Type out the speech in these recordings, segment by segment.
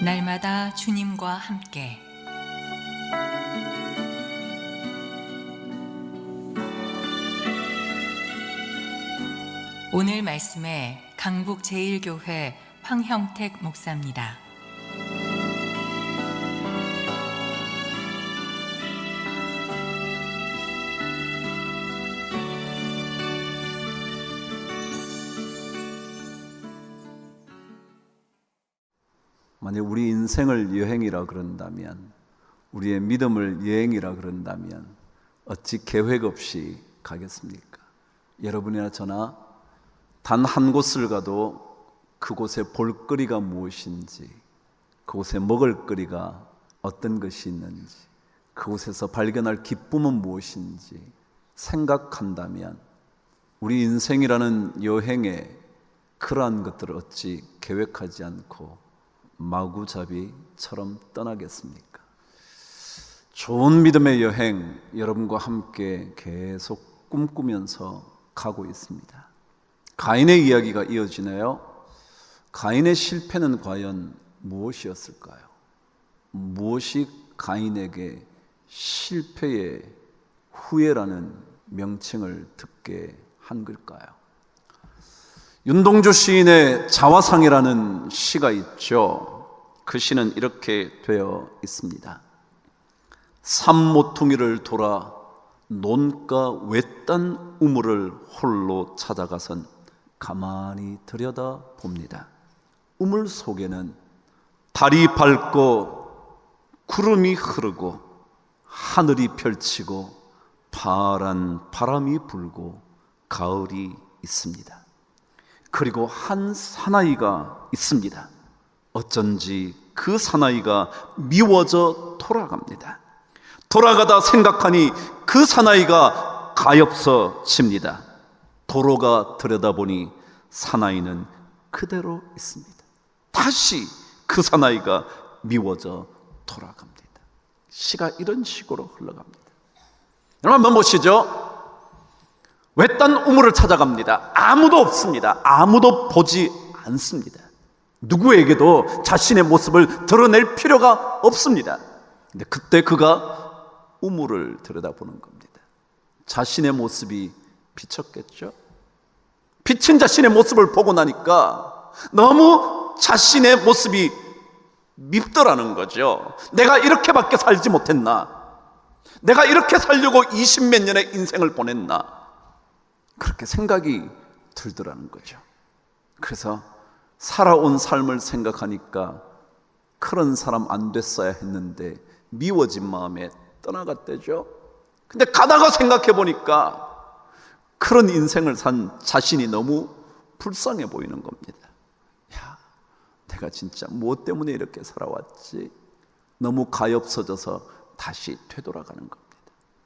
날마다 주님과 함께 오늘 말씀에 강북 제1교회 황형택 목사입니다. 만약 우리 인생을 여행이라 그런다면, 우리의 믿음을 여행이라 그런다면 어찌 계획 없이 가겠습니까? 여러분이나 저나 단 한 곳을 가도 그곳에 볼거리가 무엇인지, 그곳에 먹을거리가 어떤 것이 있는지, 그곳에서 발견할 기쁨은 무엇인지 생각한다면 우리 인생이라는 여행에 그러한 것들을 어찌 계획하지 않고 마구잡이처럼 떠나겠습니까? 좋은 믿음의 여행, 여러분과 함께 계속 꿈꾸면서 가고 있습니다. 가인의 이야기가 이어지네요. 가인의 실패는 과연 무엇이었을까요? 무엇이 가인에게 실패의 후예라는 명칭을 듣게 한 걸까요? 윤동주 시인의 자화상이라는 시가 있죠. 그 시는 이렇게 되어 있습니다. 산모퉁이를 돌아 논가 외딴 우물을 홀로 찾아가선 가만히 들여다 봅니다. 우물 속에는 달이 밝고 구름이 흐르고 하늘이 펼치고 파란 바람이 불고 가을이 있습니다. 그리고 한 사나이가 있습니다. 어쩐지 그 사나이가 미워져 돌아갑니다. 돌아가다 생각하니 그 사나이가 가엾어집니다. 도로가 들여다보니 사나이는 그대로 있습니다. 다시 그 사나이가 미워져 돌아갑니다. 시가 이런 식으로 흘러갑니다. 여러분 한번 보시죠. 외딴 우물을 찾아갑니다. 아무도 없습니다. 아무도 보지 않습니다. 누구에게도 자신의 모습을 드러낼 필요가 없습니다. 근데 그때 그가 우물을 들여다보는 겁니다. 자신의 모습이 비쳤겠죠? 비친 자신의 모습을 보고 나니까 너무 자신의 모습이 밉더라는 거죠. 내가 이렇게밖에 살지 못했나? 내가 이렇게 살려고 20몇 년의 인생을 보냈나? 그렇게 생각이 들더라는 거죠. 그래서 살아온 삶을 생각하니까 그런 사람 안 됐어야 했는데 미워진 마음에 떠나갔대죠. 근데 가다가 생각해 보니까 그런 인생을 산 자신이 너무 불쌍해 보이는 겁니다. 야, 내가 진짜 무엇 때문에 이렇게 살아왔지? 너무 가엾어져서 다시 되돌아가는 겁니다.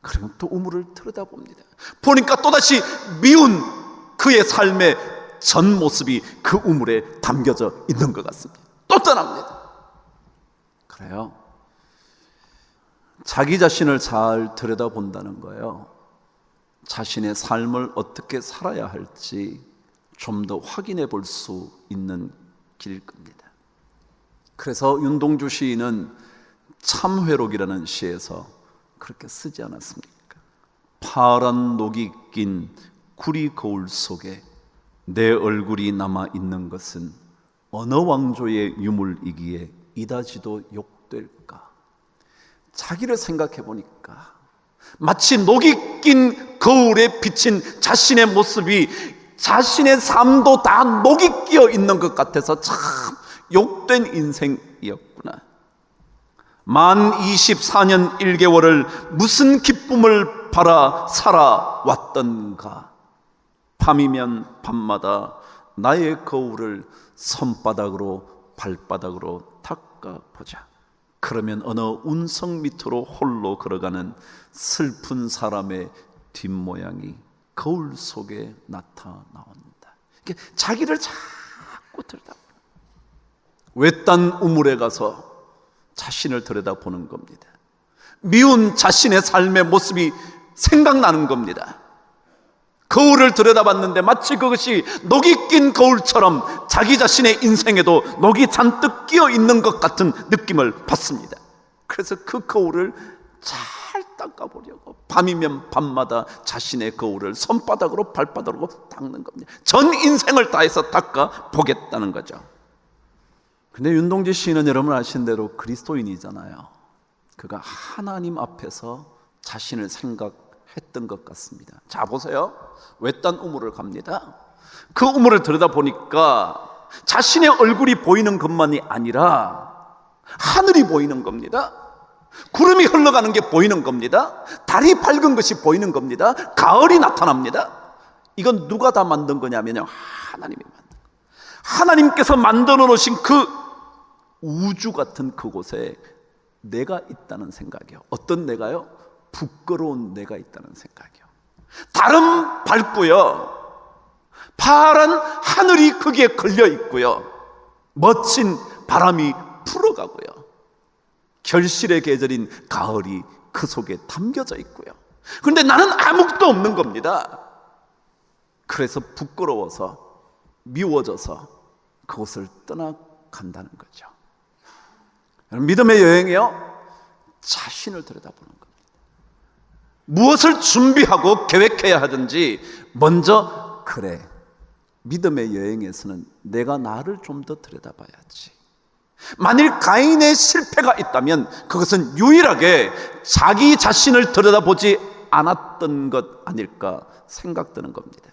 그리고 또 우물을 들여다봅니다. 보니까 또다시 미운 그의 삶의 전 모습이 그 우물에 담겨져 있는 것 같습니다. 또 떠납니다. 그래요. 자기 자신을 잘 들여다본다는 거예요. 자신의 삶을 어떻게 살아야 할지 좀 더 확인해 볼 수 있는 길일 겁니다. 그래서 윤동주 시인은 참회록이라는 시에서 그렇게 쓰지 않았습니까? 파란 녹이 낀 구리 거울 속에 내 얼굴이 남아 있는 것은 어느 왕조의 유물이기에 이다지도 욕될까? 자기를 생각해 보니까 마치 녹이 낀 거울에 비친 자신의 모습이 자신의 삶도 다 녹이 끼어 있는 것 같아서 참 욕된 인생이었구나. 만 24년 1개월을 무슨 기쁨을 바라 살아왔던가. 밤이면 밤마다 나의 거울을 손바닥으로 발바닥으로 닦아보자. 그러면 어느 운석 밑으로 홀로 걸어가는 슬픈 사람의 뒷모양이 거울 속에 나타나온다. 자기를 자꾸 들여다보는, 외딴 우물에 가서 자신을 들여다보는 겁니다. 미운 자신의 삶의 모습이 생각나는 겁니다. 거울을 들여다봤는데 마치 그것이 녹이 낀 거울처럼 자기 자신의 인생에도 녹이 잔뜩 끼어 있는 것 같은 느낌을 받습니다. 그래서 그 거울을 잘 닦아보려고 밤이면 밤마다 자신의 거울을 손바닥으로 발바닥으로 닦는 겁니다. 전 인생을 다해서 닦아보겠다는 거죠. 근데 윤동지 시인은 여러분 아시는 대로 그리스도인이잖아요. 그가 하나님 앞에서 자신을 생각했던 것 같습니다. 자, 보세요. 외딴 우물을 갑니다. 그 우물을 들여다보니까 자신의 얼굴이 보이는 것만이 아니라 하늘이 보이는 겁니다. 구름이 흘러가는 게 보이는 겁니다. 달이 밝은 것이 보이는 겁니다. 가을이 나타납니다. 이건 누가 다 만든 거냐면요, 하나님이 만든 거예요. 하나님께서 만들어 놓으신 그 우주 같은 그곳에 내가 있다는 생각이요. 어떤 내가요? 부끄러운 내가 있다는 생각이요. 달은 밝고요, 파란 하늘이 거기에 걸려 있고요, 멋진 바람이 불어가고요, 결실의 계절인 가을이 그 속에 담겨져 있고요. 그런데 나는 아무것도 없는 겁니다. 그래서 부끄러워서 미워져서 그곳을 떠나간다는 거죠. 믿음의 여행이요, 자신을 들여다보는 겁니다. 무엇을 준비하고 계획해야 하든지 먼저, 그래, 믿음의 여행에서는 내가 나를 좀 더 들여다봐야지. 만일 가인의 실패가 있다면 그것은 유일하게 자기 자신을 들여다보지 않았던 것 아닐까 생각되는 겁니다.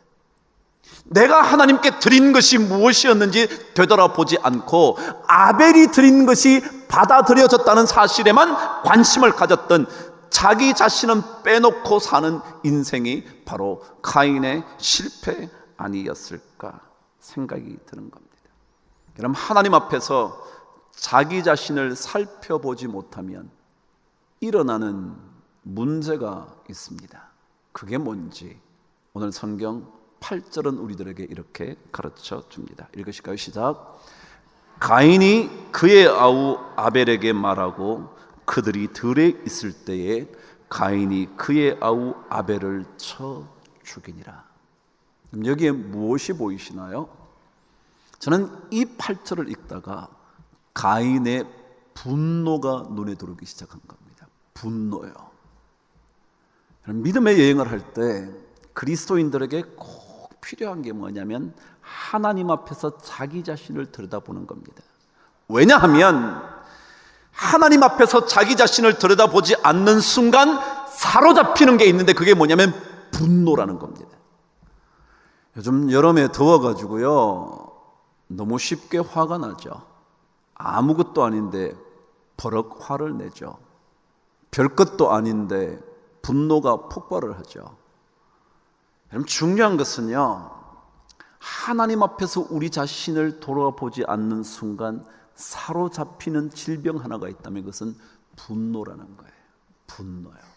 내가 하나님께 드린 것이 무엇이었는지 되돌아보지 않고 아벨이 드린 것이 받아들여졌다는 사실에만 관심을 가졌던 자기 자신은 빼놓고 사는 인생이 바로 가인의 실패 아니었을까 생각이 드는 겁니다. 그럼 하나님 앞에서 자기 자신을 살펴보지 못하면 일어나는 문제가 있습니다. 그게 뭔지 오늘 성경 8절은 우리들에게 이렇게 가르쳐 줍니다. 읽으실까요? 시작. 가인이 그의 아우 아벨에게 말하고 그들이 들에 있을 때에 가인이 그의 아우 아벨을 쳐 죽이니라. 그럼 여기에 무엇이 보이시나요? 저는 이 8절을 읽다가 가인의 분노가 눈에 들어오기 시작한 겁니다. 분노요. 믿음의 여행을 할 때 그리스도인들에게 꼭 필요한 게 뭐냐면 하나님 앞에서 자기 자신을 들여다보는 겁니다. 왜냐하면 하나님 앞에서 자기 자신을 들여다보지 않는 순간 사로잡히는 게 있는데 그게 뭐냐면 분노라는 겁니다. 요즘 여름에 더워가지고요, 너무 쉽게 화가 나죠. 아무것도 아닌데 버럭 화를 내죠. 별것도 아닌데 분노가 폭발을 하죠. 여러분, 중요한 것은요, 하나님 앞에서 우리 자신을 돌아보지 않는 순간 사로잡히는 질병 하나가 있다면 그것은 분노라는 거예요. 분노요.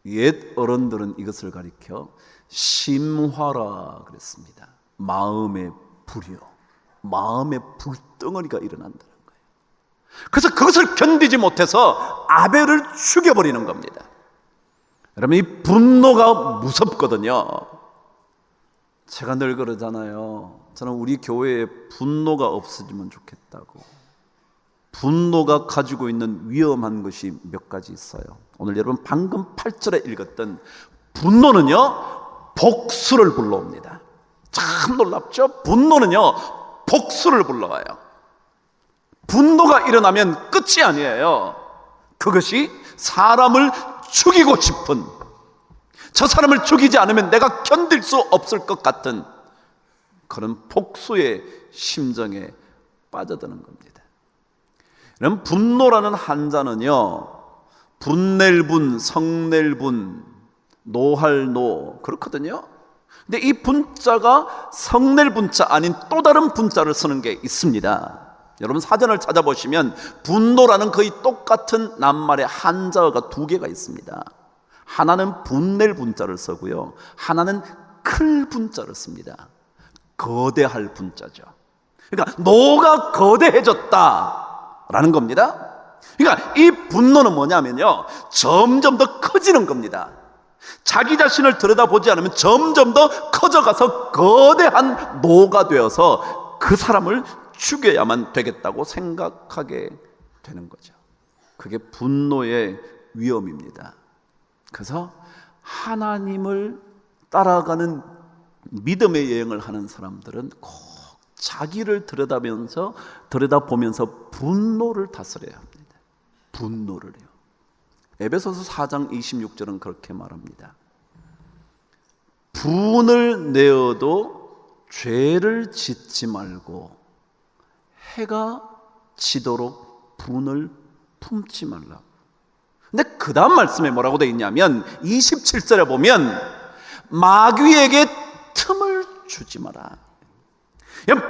옛 어른들은 이것을 가리켜 심화라 그랬습니다. 마음의 불이요, 마음의 불덩어리가 일어난다는 거예요. 그래서 그것을 견디지 못해서 아벨을 죽여버리는 겁니다. 여러분, 이 분노가 무섭거든요. 제가 늘 그러잖아요. 저는 우리 교회에 분노가 없어지면 좋겠다고. 분노가 가지고 있는 위험한 것이 몇 가지 있어요. 오늘 여러분 방금 8절에 읽었던 분노는요, 복수를 불러옵니다. 참 놀랍죠? 분노는요, 복수를 불러와요. 분노가 일어나면 끝이 아니에요. 그것이 사람을 죽이고 싶은, 저 사람을 죽이지 않으면 내가 견딜 수 없을 것 같은 그런 복수의 심정에 빠져드는 겁니다. 그럼 분노라는 한자는요, 분낼 분, 성낼 분, 노할 노 그렇거든요. 근데 이 분자가 성낼 분자 아닌 또 다른 분자를 쓰는 게 있습니다. 여러분 사전을 찾아보시면 분노라는 거의 똑같은 낱말의 한자어가 두 개가 있습니다. 하나는 분낼 분자를 쓰고요, 하나는 클 분자를 씁니다. 거대할 분자죠. 그러니까 노가 거대해졌다라는 겁니다. 그러니까 이 분노는 뭐냐면요, 점점 더 커지는 겁니다. 자기 자신을 들여다보지 않으면 점점 더 커져가서 거대한 노가 되어서 그 사람을 죽여야만 되겠다고 생각하게 되는 거죠. 그게 분노의 위험입니다. 그래서 하나님을 따라가는 믿음의 여행을 하는 사람들은 꼭 자기를 들여다보면서 분노를 다스려야 합니다. 분노를요. 에베소서 4장 26절은 그렇게 말합니다. 분을 내어도 죄를 짓지 말고 해가 지도록 분을 품지 말라. 근데 그 다음 말씀에 뭐라고 되어 있냐면 27절에 보면 마귀에게 틈을 주지 마라.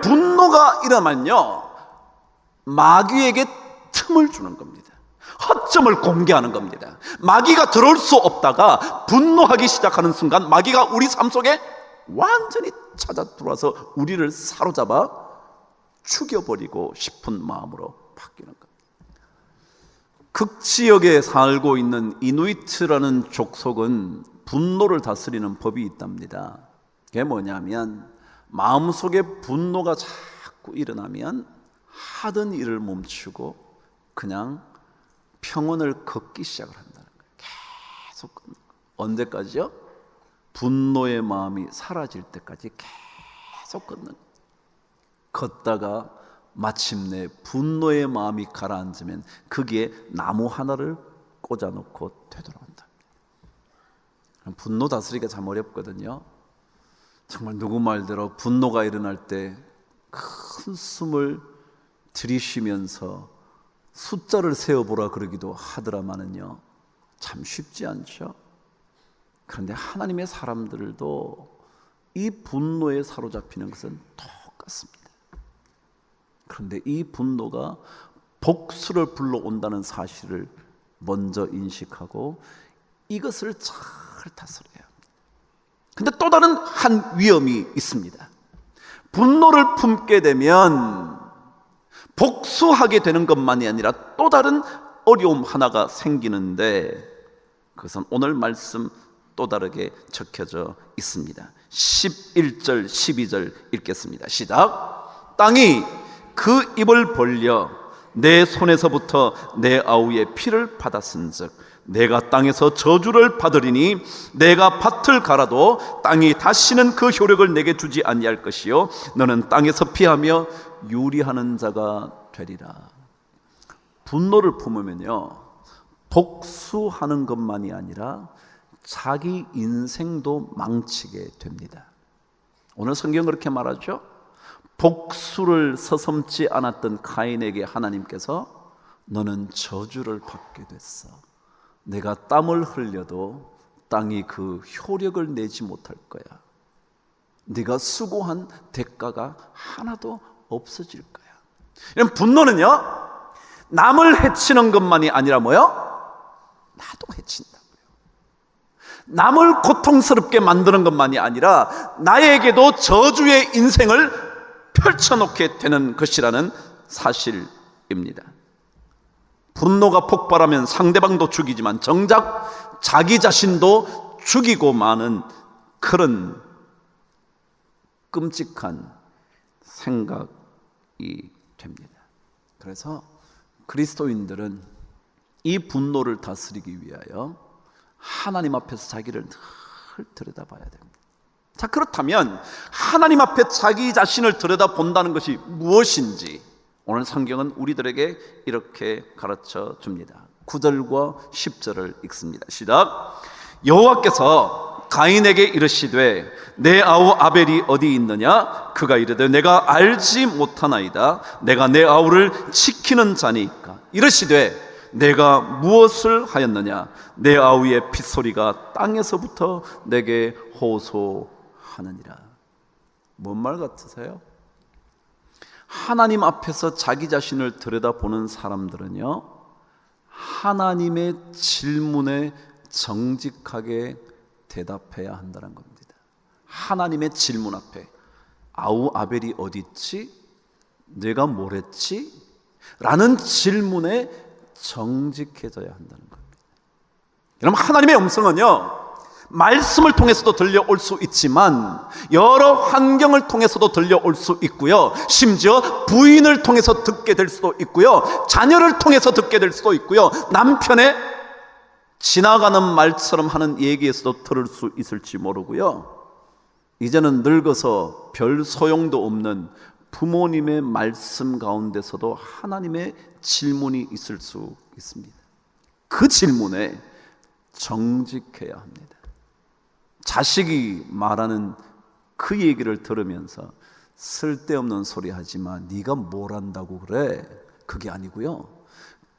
분노가 일어나면요, 마귀에게 틈을 주는 겁니다. 허점을 공개하는 겁니다. 마귀가 들어올 수 없다가 분노하기 시작하는 순간 마귀가 우리 삶 속에 완전히 찾아 들어와서 우리를 사로잡아 죽여버리고 싶은 마음으로 바뀌는 겁니다. 극지역에 살고 있는 이누이트라는 족속은 분노를 다스리는 법이 있답니다. 그게 뭐냐면 마음속에 분노가 자꾸 일어나면 하던 일을 멈추고 그냥 평온을 걷기 시작을 한다는 거예요. 계속 걷는 거예요. 언제까지요? 분노의 마음이 사라질 때까지 계속 걷는 거예요. 걷다가 마침내 분노의 마음이 가라앉으면 거기에 나무 하나를 꽂아놓고 되돌아온다. 분노 다스리기가 참 어렵거든요. 정말 누구 말대로 분노가 일어날 때 큰 숨을 들이쉬면서 숫자를 세어보라 그러기도 하더라마는요, 참 쉽지 않죠. 그런데 하나님의 사람들도 이 분노에 사로잡히는 것은 똑같습니다. 그런데 이 분노가 복수를 불러온다는 사실을 먼저 인식하고 이것을 잘 다스려야 합니다. 근데 또 다른 한 위험이 있습니다. 분노를 품게 되면 복수하게 되는 것만이 아니라 또 다른 어려움 하나가 생기는데 그것은 오늘 말씀 또 다르게 적혀져 있습니다. 11절 12절 읽겠습니다. 시작. 땅이 그 입을 벌려 내 손에서부터 내 아우의 피를 받았은즉 내가 땅에서 저주를 받으리니 내가 밭을 갈아도 땅이 다시는 그 효력을 내게 주지 아니할 것이요 너는 땅에서 피하며 유리하는 자가 되리라. 분노를 품으면요, 복수하는 것만이 아니라 자기 인생도 망치게 됩니다. 오늘 성경 그렇게 말하죠. 복수를 서슴지 않았던 가인에게 하나님께서 너는 저주를 받게 됐어. 내가 땀을 흘려도 땅이 그 효력을 내지 못할 거야. 네가 수고한 대가가 하나도 없어질 거야. 이런 분노는요, 남을 해치는 것만이 아니라 뭐요? 나도 해친다고요. 남을 고통스럽게 만드는 것만이 아니라 나에게도 저주의 인생을 펼쳐놓게 되는 것이라는 사실입니다. 분노가 폭발하면 상대방도 죽이지만 정작 자기 자신도 죽이고 마는 그런 끔찍한 생각이 됩니다. 그래서 그리스도인들은 이 분노를 다스리기 위하여 하나님 앞에서 자기를 늘 들여다봐야 됩니다. 자, 그렇다면 하나님 앞에 자기 자신을 들여다본다는 것이 무엇인지 오늘 성경은 우리들에게 이렇게 가르쳐 줍니다. 9절과 10절을 읽습니다. 시작. 여호와께서 가인에게 이르시되 내 아우 아벨이 어디 있느냐? 그가 이르되 내가 알지 못하나이다. 내가 내 아우를 지키는 자니까. 이르시되 내가 무엇을 하였느냐? 내 아우의 핏소리가 땅에서부터 내게 호소하느니라. 뭔 말 같으세요? 하나님 앞에서 자기 자신을 들여다보는 사람들은요, 하나님의 질문에 정직하게 대답해야 한다는 겁니다. 하나님의 질문 앞에 아우 아벨이 어디 있지? 내가 뭘 했지? 라는 질문에 정직해져야 한다는 겁니다. 여러분, 하나님의 음성은요, 말씀을 통해서도 들려올 수 있지만 여러 환경을 통해서도 들려올 수 있고요, 심지어 부인을 통해서 듣게 될 수도 있고요, 자녀를 통해서 듣게 될 수도 있고요, 남편의 지나가는 말처럼 하는 얘기에서도 들을 수 있을지 모르고요, 이제는 늙어서 별 소용도 없는 부모님의 말씀 가운데서도 하나님의 질문이 있을 수 있습니다. 그 질문에 정직해야 합니다. 자식이 말하는 그 얘기를 들으면서 쓸데없는 소리 하지마, 네가 뭘 안다고 그래, 그게 아니고요,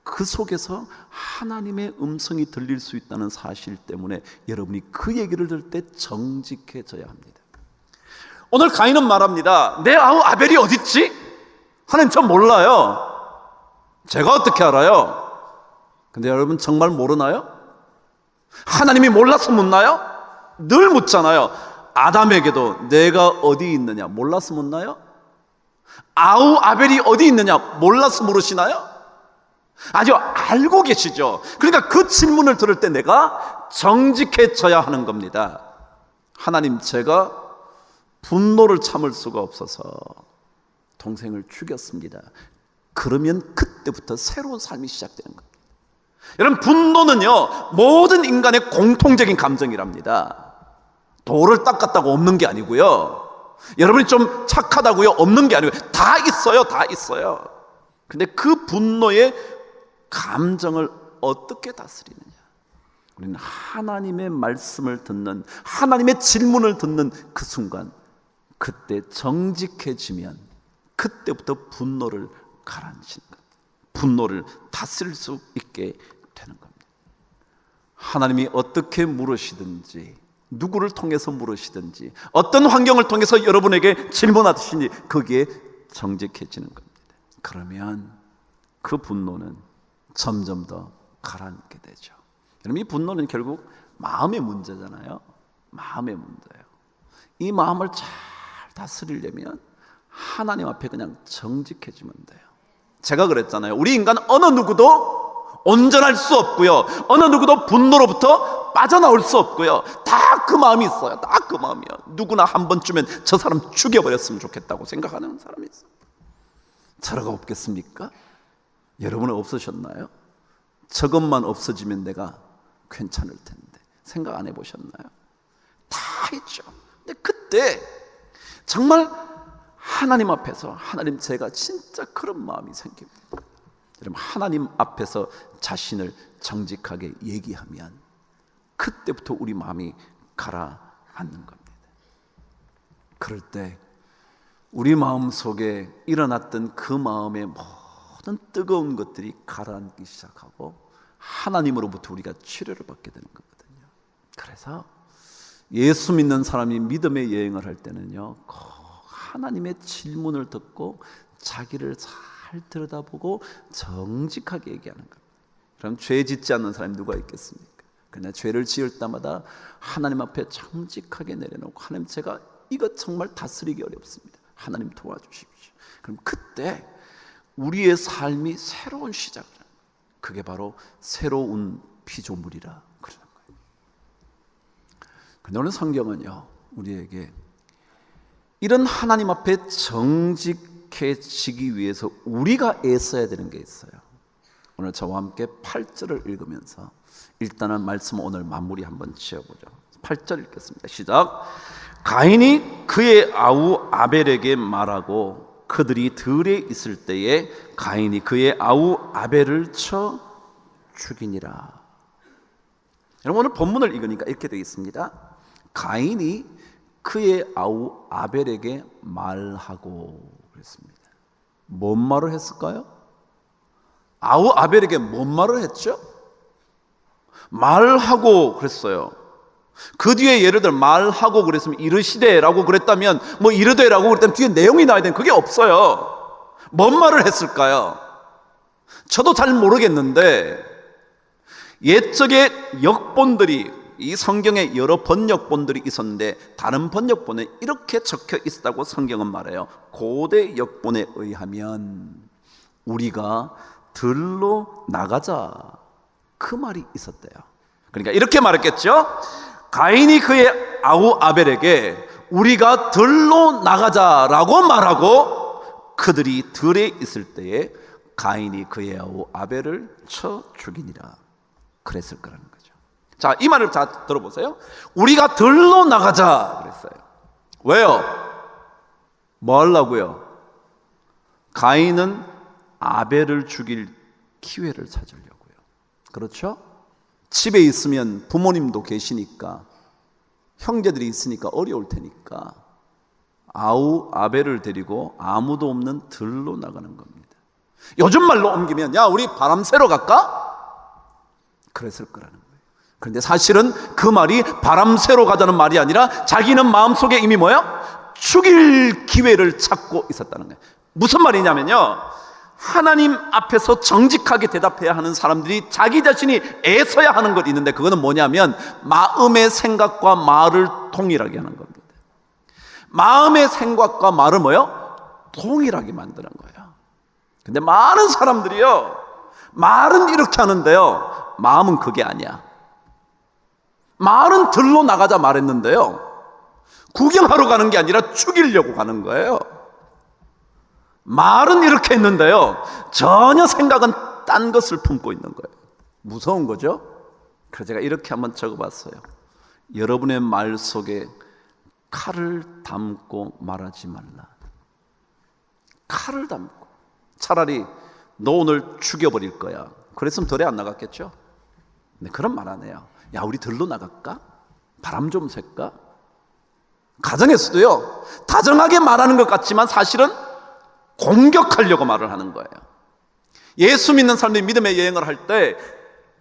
그 속에서 하나님의 음성이 들릴 수 있다는 사실 때문에 여러분이 그 얘기를 들을 때 정직해져야 합니다. 오늘 가인은 말합니다. 내 아우 아벨이 어딨지? 하나님, 전 몰라요. 제가 어떻게 알아요? 근데 여러분 정말 모르나요? 하나님이 몰라서 묻나요? 늘 묻잖아요. 아담에게도 내가 어디 있느냐 몰라서 묻나요? 아우 아벨이 어디 있느냐 몰라서 물으시나요? 아주 알고 계시죠. 그러니까 그 질문을 들을 때 내가 정직해져야 하는 겁니다. 하나님, 제가 분노를 참을 수가 없어서 동생을 죽였습니다. 그러면 그때부터 새로운 삶이 시작되는 겁니다. 여러분, 분노는요 모든 인간의 공통적인 감정이랍니다. 돌을 닦았다고 없는 게 아니고요, 여러분이 좀 착하다고요 없는 게 아니고요, 다 있어요. 다 있어요. 근데 그 분노의 감정을 어떻게 다스리느냐? 우리는 하나님의 말씀을 듣는, 하나님의 질문을 듣는 그 순간, 그때 정직해지면 그때부터 분노를 가라앉히는 겁니다. 분노를 다스릴 수 있게 되는 겁니다. 하나님이 어떻게 물으시든지, 누구를 통해서 물으시든지, 어떤 환경을 통해서 여러분에게 질문하시든지 거기에 정직해지는 겁니다. 그러면 그 분노는 점점 더 가라앉게 되죠. 여러분, 이 분노는 결국 마음의 문제잖아요. 마음의 문제예요. 이 마음을 잘 다스리려면 하나님 앞에 그냥 정직해지면 돼요. 제가 그랬잖아요. 우리 인간 어느 누구도 온전할 수 없고요, 어느 누구도 분노로부터 빠져나올 수 없고요, 다 그 마음이 있어요. 다 그 마음이요. 누구나 한 번쯤엔 저 사람 죽여버렸으면 좋겠다고 생각하는 사람이 있어요. 저러가 없겠습니까? 여러분은 없으셨나요? 저것만 없어지면 내가 괜찮을 텐데 생각 안 해보셨나요? 다 있죠. 근데 그때 정말 하나님 앞에서, 하나님, 제가 진짜 그런 마음이 생깁니다. 여러분, 하나님 앞에서 자신을 정직하게 얘기하면 그때부터 우리 마음이 가라앉는 겁니다. 그럴 때 우리 마음 속에 일어났던 그 마음의 모든 뜨거운 것들이 가라앉기 시작하고 하나님으로부터 우리가 치료를 받게 되는 거거든요. 그래서 예수 믿는 사람이 믿음의 여행을 할 때는요, 꼭 하나님의 질문을 듣고 자기를 잘 들여다보고 정직하게 얘기하는 겁니다. 그럼 죄 짓지 않는 사람이 누가 있겠습니까? 그러나 죄를 지을 때마다 하나님 앞에 정직하게 내려놓고, 하나님, 제가 이것 정말 다스리기 어렵습니다. 하나님 도와주십시오. 그럼 그때 우리의 삶이 새로운 시작을 합니다. 그게 바로 새로운 피조물이라 그러는 거예요. 그런데 오늘 성경은요, 우리에게 이런 하나님 앞에 정직해지기 위해서 우리가 애써야 되는 게 있어요. 오늘 저와 함께 8절을 읽으면서 일단은 말씀 오늘 마무리 한번 지어보죠. 8절 읽겠습니다. 시작. 가인이 그의 아우 아벨에게 말하고 그들이 들에 있을 때에 가인이 그의 아우 아벨을 쳐 죽이니라. 여러분, 오늘 본문을 읽으니까 이렇게 되어 있습니다. 가인이 그의 아우 아벨에게 말하고 그랬습니다. 뭔 말을 했을까요? 아우 아벨에게 뭔 말을 했죠? 말하고 그랬어요. 그 뒤에 예를 들어 말하고 그랬으면 이르시되라고 그랬다면, 뭐 이르되라고 그랬다면 뒤에 내용이 나와야 되는, 그게 없어요. 뭔 말을 했을까요? 저도 잘 모르겠는데 옛적의 역본들이, 이 성경에 여러 번역본들이 있었는데 다른 번역본에 이렇게 적혀 있다고 성경은 말해요. 고대 역본에 의하면 우리가 들로 나가자, 그 말이 있었대요. 그러니까 이렇게 말했겠죠. 가인이 그의 아우 아벨에게 우리가 들로 나가자라고 말하고 그들이 들에 있을 때에 가인이 그의 아우 아벨을 쳐 죽이니라. 그랬을 거라는 거죠. 자, 이 말을 다 들어보세요. 우리가 들로 나가자 그랬어요. 왜요? 뭐 하려고요? 가인은 아벨을 죽일 기회를 찾으려고요. 그렇죠? 집에 있으면 부모님도 계시니까, 형제들이 있으니까 어려울 테니까 아우 아벨을 데리고 아무도 없는 들로 나가는 겁니다. 요즘 말로 옮기면 야 우리 바람 쐬러 갈까? 그랬을 거라는 거예요. 그런데 사실은 그 말이 바람 쐬러 가자는 말이 아니라 자기는 마음속에 이미 뭐야? 죽일 기회를 찾고 있었다는 거예요. 무슨 말이냐면요, 하나님 앞에서 정직하게 대답해야 하는 사람들이 자기 자신이 애써야 하는 것 있는데, 그거는 뭐냐면 마음의 생각과 말을 동일하게 하는 겁니다. 마음의 생각과 말을 뭐요? 동일하게 만드는 거예요. 근데 많은 사람들이요, 말은 이렇게 하는데요, 마음은 그게 아니야. 말은 들로 나가자 말했는데요, 구경하러 가는 게 아니라 죽이려고 가는 거예요. 말은 이렇게 했는데요, 전혀 생각은 딴 것을 품고 있는 거예요. 무서운 거죠? 그래서 제가 이렇게 한번 적어봤어요. 여러분의 말 속에 칼을 담고 말하지 말라. 칼을 담고. 차라리 너 오늘 죽여버릴 거야. 그랬으면 덜에 안 나갔겠죠? 네, 그런 말 안 해요. 야 우리 들로 나갈까? 바람 좀 쐴까? 가정에서도요, 다정하게 말하는 것 같지만 사실은 공격하려고 말을 하는 거예요. 예수 믿는 사람들이 믿음의 여행을 할 때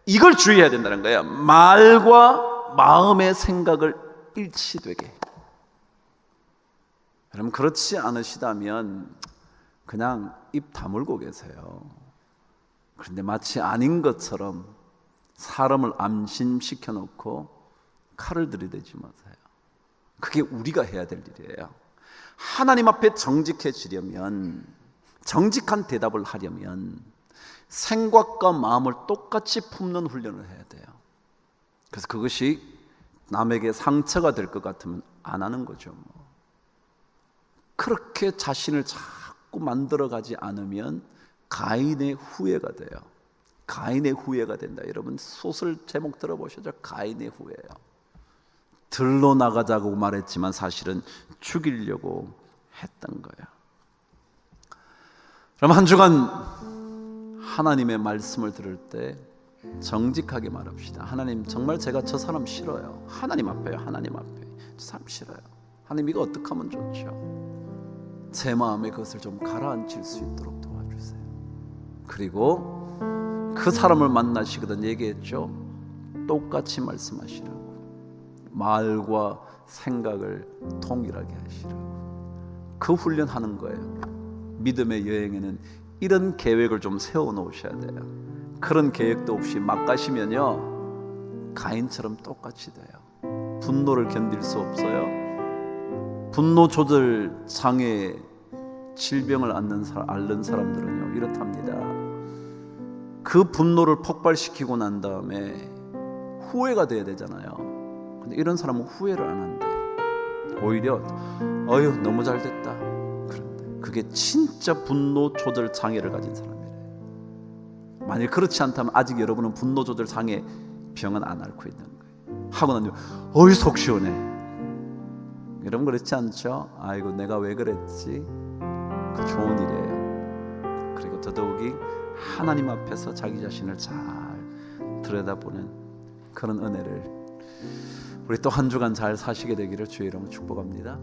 이걸 주의해야 된다는 거예요. 말과 마음의 생각을 일치되게. 여러분 그렇지 않으시다면 그냥 입 다물고 계세요. 그런데 마치 아닌 것처럼 사람을 암심시켜 놓고 칼을 들이대지 마세요. 그게 우리가 해야 될 일이에요. 하나님 앞에 정직해지려면, 정직한 대답을 하려면 생각과 마음을 똑같이 품는 훈련을 해야 돼요. 그래서 그것이 남에게 상처가 될 것 같으면 안 하는 거죠. 그렇게 자신을 자꾸 만들어가지 않으면 가인의 후회가 돼요. 가인의 후회가 된다. 여러분 소설 제목 들어보셨죠? 가인의 후회예요. 들로 나가자고 말했지만 사실은 죽이려고 했던 거예요. 그럼 한 주간 하나님의 말씀을 들을 때 정직하게 말합시다. 하나님 정말 제가 저 사람 싫어요. 하나님 앞에요. 하나님 앞에 저 사람 싫어요. 하나님 이거 어떻게 하면 좋죠? 제 마음에 그것을 좀 가라앉힐 수 있도록 도와주세요. 그리고 그 사람을 만나시거든 얘기했죠. 똑같이 말씀하시라고. 말과 생각을 동일하게 하시라고. 그 훈련하는 거예요. 믿음의 여행에는 이런 계획을 좀 세워놓으셔야 돼요. 그런 계획도 없이 막 가시면요 가인처럼 똑같이 돼요. 분노를 견딜 수 없어요. 분노 조절 장애 질병을 앓는 사람들은요 이렇답니다. 그 분노를 폭발시키고 난 다음에 후회가 돼야 되잖아요. 근데 이런 사람은 후회를 안 한대. 오히려 어휴 너무 잘 됐다. 그런데 그게 진짜 분노 조절 장애를 가진 사람이래요. 만일 그렇지 않다면 아직 여러분은 분노 조절 장애 병은 안 앓고 있는 거예요. 하고 나면 어이 속 시원해. 여러분 그렇지 않죠? 아이고 내가 왜 그랬지? 그 좋은 일이에요. 그리고 더더욱이 하나님 앞에서 자기 자신을 잘 들여다보는 그런 은혜를 우리 또 한 주간 잘 사시게 되기를 주의 이름으로 축복합니다.